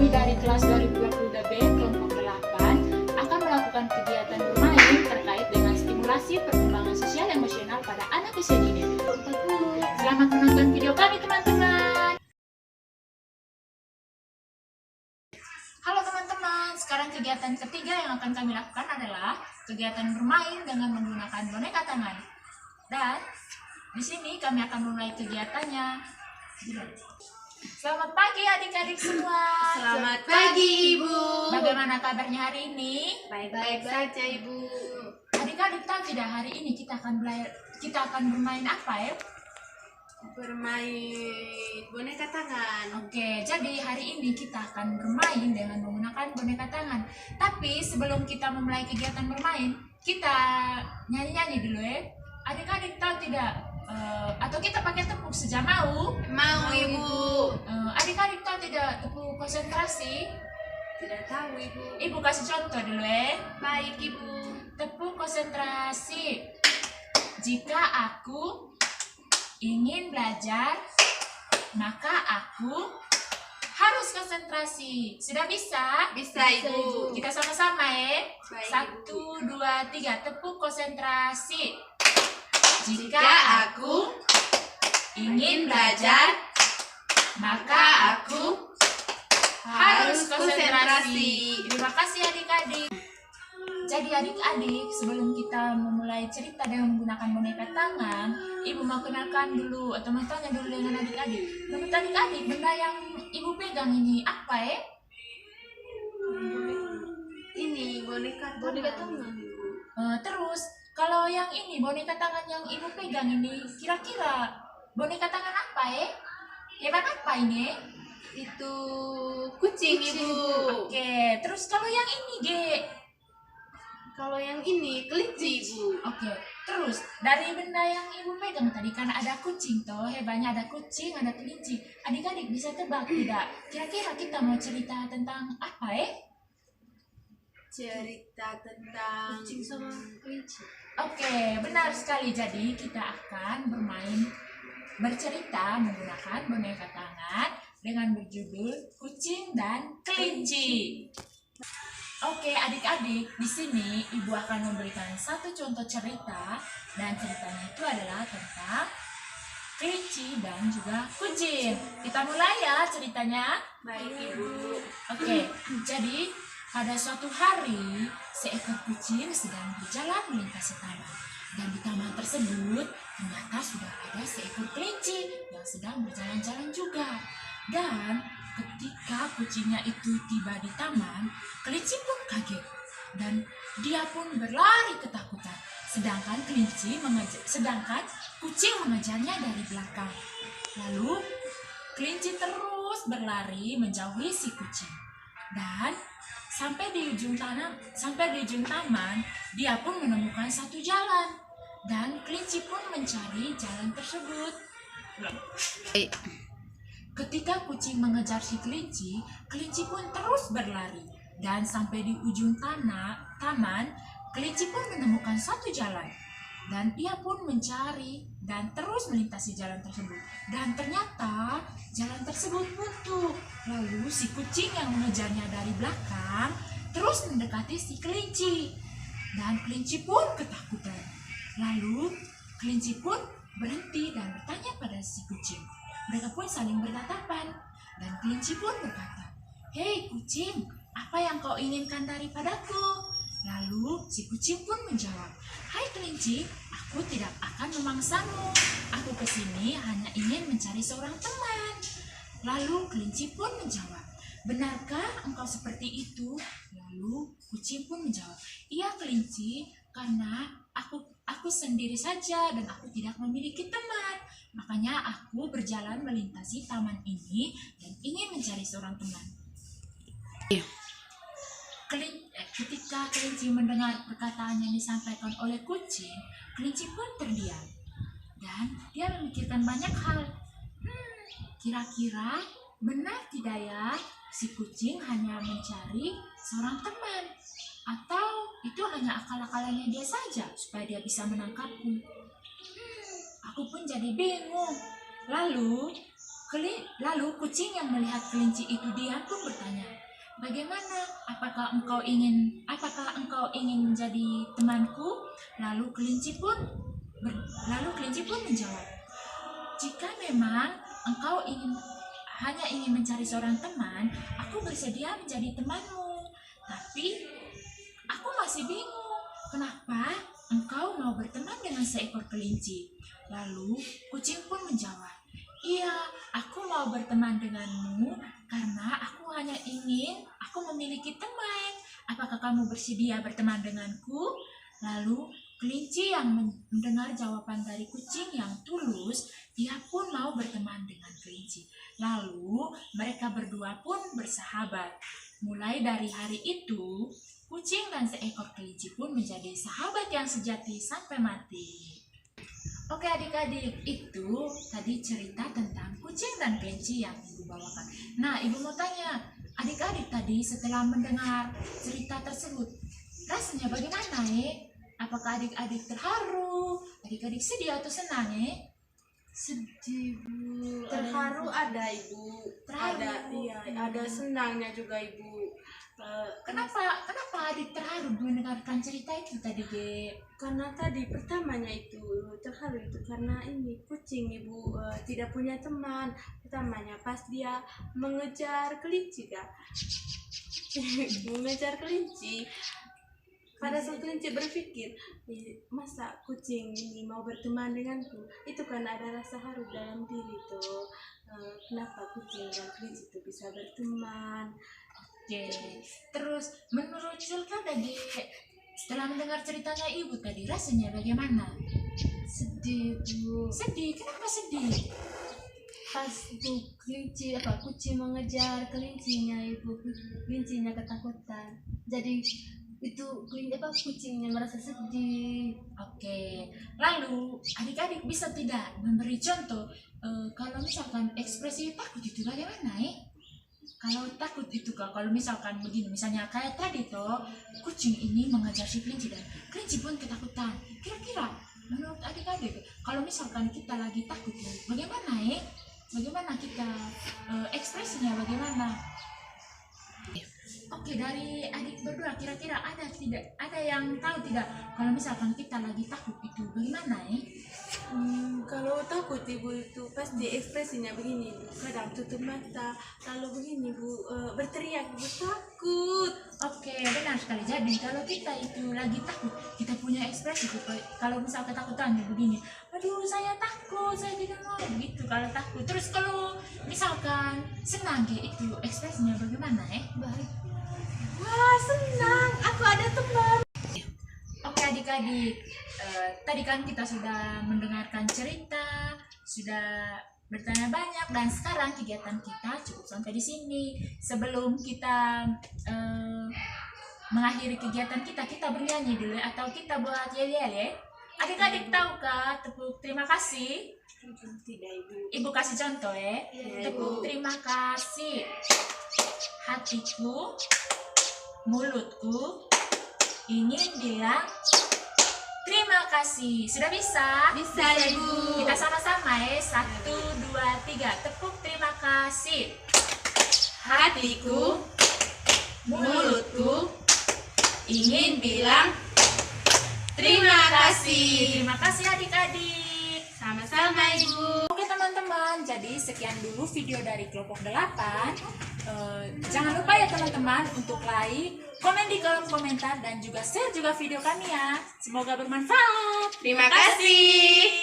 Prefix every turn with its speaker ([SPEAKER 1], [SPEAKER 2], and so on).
[SPEAKER 1] kami dari kelas 2022B kelompok 8 akan melakukan kegiatan bermain terkait dengan stimulasi perkembangan sosial emosional pada anak usia dini. Selamat menonton video kami teman-teman. Halo teman-teman, sekarang kegiatan ketiga yang akan kami lakukan adalah kegiatan bermain dengan menggunakan boneka tangan. Dan di sini kami akan mulai kegiatannya. Selamat pagi adik-adik semua.
[SPEAKER 2] Selamat pagi Ibu.
[SPEAKER 1] Bagaimana kabarnya hari ini?
[SPEAKER 2] Baik-baik saja Ibu.
[SPEAKER 1] Adik-adik tahu tidak hari ini kita akan bermain apa ya?
[SPEAKER 2] Bermain boneka tangan.
[SPEAKER 1] Oke, jadi hari ini kita akan bermain dengan menggunakan boneka tangan. Tapi sebelum kita memulai kegiatan bermain, kita nyanyi-nyanyi dulu ya. Adik-adik tahu tidak? Atau kita pakai tepuk saja mau?
[SPEAKER 2] Mau Ibu.
[SPEAKER 1] Adik-adik tahu tidak tepuk konsentrasi?
[SPEAKER 2] Tidak tahu Ibu.
[SPEAKER 1] Ibu kasih contoh dulu ya.
[SPEAKER 2] Baik Ibu.
[SPEAKER 1] Tepuk konsentrasi. Jika aku ingin belajar, maka aku harus konsentrasi. Sudah bisa?
[SPEAKER 2] Bisa Ibu.
[SPEAKER 1] Kita sama-sama ya.
[SPEAKER 2] Baik,
[SPEAKER 1] 1, 2, 3. Tepuk konsentrasi. Jika aku ingin belajar, maka aku harus konsentrasi. Terima kasih adik-adik. Jadi adik-adik, sebelum kita memulai cerita dengan menggunakan boneka tangan, Ibu mau kenalkan dulu atau mau tanya dulu dengan adik-adik. Menurut adik-adik, benda yang Ibu pegang ini apa ya?
[SPEAKER 2] Ini boneka tangan Ibu.
[SPEAKER 1] Terus, kalau yang ini, boneka tangan yang Ibu pegang ini, kira-kira boneka tangan apa ya? Hewan apa ini?
[SPEAKER 2] Itu kucing Ibu.
[SPEAKER 1] Oke, terus kalau yang ini, Ge?
[SPEAKER 2] Kalau yang ini kelinci Ibu.
[SPEAKER 1] Oke, terus dari benda yang Ibu pegang tadi kan ada kucing toh, hebatnya ada kucing, ada kelinci. Adik-adik bisa tebak tidak? Kira-kira kita mau cerita tentang apa ya?
[SPEAKER 2] Cerita tentang kucing sama kelinci.
[SPEAKER 1] Oke, benar sekali. Jadi kita akan bercerita menggunakan boneka tangan dengan berjudul Kucing dan Kelinci. Oke, adik-adik, di sini Ibu akan memberikan satu contoh cerita dan ceritanya itu adalah tentang kelinci dan juga kucing. Kita mulai ya ceritanya.
[SPEAKER 2] Baik Ibu.
[SPEAKER 1] Oke, jadi pada suatu hari seekor kucing sedang berjalan melintasi taman. Dan di taman tersebut ternyata sudah ada seekor kelinci yang sedang berjalan-jalan juga. Dan ketika kucingnya itu tiba di taman, kelinci pun kaget dan dia pun berlari ketakutan. Sedangkan kucing mengejarnya dari belakang. Lalu kelinci terus berlari menjauhi si kucing. Dan sampai di ujung taman, dia pun menemukan satu jalan dan kelinci pun mencari jalan tersebut. Ketika kucing mengejar si kelinci, kelinci pun terus berlari dan sampai di ujung taman, kelinci pun menemukan satu jalan dan ia pun mencari dan terus melintasi jalan tersebut. Dan ternyata jalan tersebut buntu. Lalu si kucing yang mengejarnya dari belakang terus mendekati si kelinci. Dan kelinci pun ketakutan. Lalu kelinci pun berhenti dan bertanya pada si kucing. Mereka pun saling bertatapan. Dan kelinci pun berkata, "Hei kucing, apa yang kau inginkan daripadaku?" Lalu si kucing pun menjawab, "Hai kelinci, aku tidak akan memangsamu. Aku kesini hanya ingin mencari seorang teman." Lalu kelinci pun menjawab, "Benarkah engkau seperti itu?" Lalu kucing pun menjawab, "Iya kelinci, karena aku sendiri saja dan aku tidak memiliki teman. Makanya aku berjalan melintasi taman ini dan ingin mencari seorang teman." Ketika kelinci mendengar perkataan yang disampaikan oleh kucing, kelinci pun terdiam. Dan dia memikirkan banyak hal. Kira-kira benar tidak ya si kucing hanya mencari seorang teman? Atau itu hanya akal-akalannya dia saja supaya dia bisa menangkapku? Aku pun jadi bingung. Lalu Lalu kucing yang melihat kelinci itu diam pun bertanya, "Bagaimana? Apakah engkau ingin menjadi temanku?" Lalu kelinci pun menjawab, "Jika memang engkau hanya ingin mencari seorang teman, aku bersedia menjadi temanmu. Tapi aku masih bingung, kenapa engkau mau berteman dengan seekor kelinci?" Lalu kucing pun menjawab, "Iya, aku mau berteman denganmu karena aku memiliki teman. Apakah kamu bersedia berteman denganku?" Lalu kelinci yang mendengar jawaban dari kucing yang tulus, dia pun mau berteman dengan kelinci. Lalu mereka berdua pun bersahabat. Mulai dari hari itu, kucing dan seekor kelinci pun menjadi sahabat yang sejati sampai mati. Oke adik-adik, itu tadi cerita tentang kucing dan kelinci yang ibu bawakan. Nah, ibu mau tanya, adik-adik tadi setelah mendengar cerita tersebut, rasanya bagaimana Apakah adik-adik terharu, adik-adik sedih atau senang
[SPEAKER 2] Sedih, Bu.
[SPEAKER 3] Terharu ada Ibu,
[SPEAKER 1] Terharu.
[SPEAKER 3] ada senangnya juga Ibu.
[SPEAKER 1] Kenapa adik terharu mendengarkan cerita itu tadi,
[SPEAKER 3] Karena tadi pertamanya itu terharu itu karena ini kucing Ibu tidak punya teman. Pertamanya pas dia mengejar kelinci Kak. Mengejar kelinci. Pada saat kelinci berpikir, masa kucing ini mau berteman denganku? Itu kan ada rasa haru dalam diri tuh. Kenapa kucing dan kelinci itu bisa berteman?
[SPEAKER 1] Oke. Terus menurut Zulka tadi setelah mendengar ceritanya ibu tadi rasanya bagaimana?
[SPEAKER 2] Sedih, Bu.
[SPEAKER 1] Sedih. Kenapa sedih?
[SPEAKER 2] Pas itu kucing mengejar kelincinya, Ibu. Kelincinya ketakutan. Jadi itu kucingnya merasa sedih.
[SPEAKER 1] Oke, lalu adik-adik bisa tidak memberi contoh kalau misalkan ekspresi takut itu bagaimana Kalau takut itu kalau misalkan begini, misalnya kayak tadi toh kucing ini mengejar si kelinci dan kelinci pun ketakutan. Kira-kira menurut adik-adik kalau misalkan kita lagi takut bagaimana Bagaimana kita ekspresinya bagaimana? Oke, dari adik berdua kira-kira ada yang tahu tidak kalau misalkan kita lagi takut itu bagaimana
[SPEAKER 3] Kalau takut Ibu itu pasti ekspresinya begini Bu. Kadang tutup mata, lalu begini Bu, berteriak Bu, takut.
[SPEAKER 1] Oke, benar sekali. Jadi kalau kita itu lagi takut, kita punya ekspresi gitu. Kalau misalkan ketakutan begini, "Aduh, saya takut, saya tidak mau," begitu kalau takut. Terus kalau misalkan senang itu ekspresinya bagaimana
[SPEAKER 2] Baik.
[SPEAKER 3] Wah, senang, aku ada teman.
[SPEAKER 1] Oke adik-adik, tadi kan kita sudah mendengarkan cerita, sudah bertanya banyak, dan sekarang kegiatan kita cukup sampai di sini. Sebelum kita mengakhiri kegiatan kita bernyanyi dulu atau kita buat yel-yel Adik-adik tahukah tepuk terima kasih?
[SPEAKER 3] Tidak Ibu.
[SPEAKER 1] Ibu kasih contoh
[SPEAKER 3] Iya,
[SPEAKER 1] tepuk
[SPEAKER 3] Ibu.
[SPEAKER 1] terima kasih. Hatiku, mulutku ingin bilang terima kasih. Sudah bisa?
[SPEAKER 3] Bisa Ibu.
[SPEAKER 1] Kita sama-sama 1, 2, 3. Tepuk terima kasih.
[SPEAKER 3] Hatiku, mulutku ingin bilang terima kasih.
[SPEAKER 1] Terima kasih adik-adik.
[SPEAKER 3] Sama-sama Ibu.
[SPEAKER 1] Oke teman-teman, jadi sekian dulu video dari kelompok 8. Jangan lupa ya teman-teman untuk like, komen di kolom komentar, dan juga share juga video kami ya. Semoga bermanfaat.
[SPEAKER 3] Terima kasih.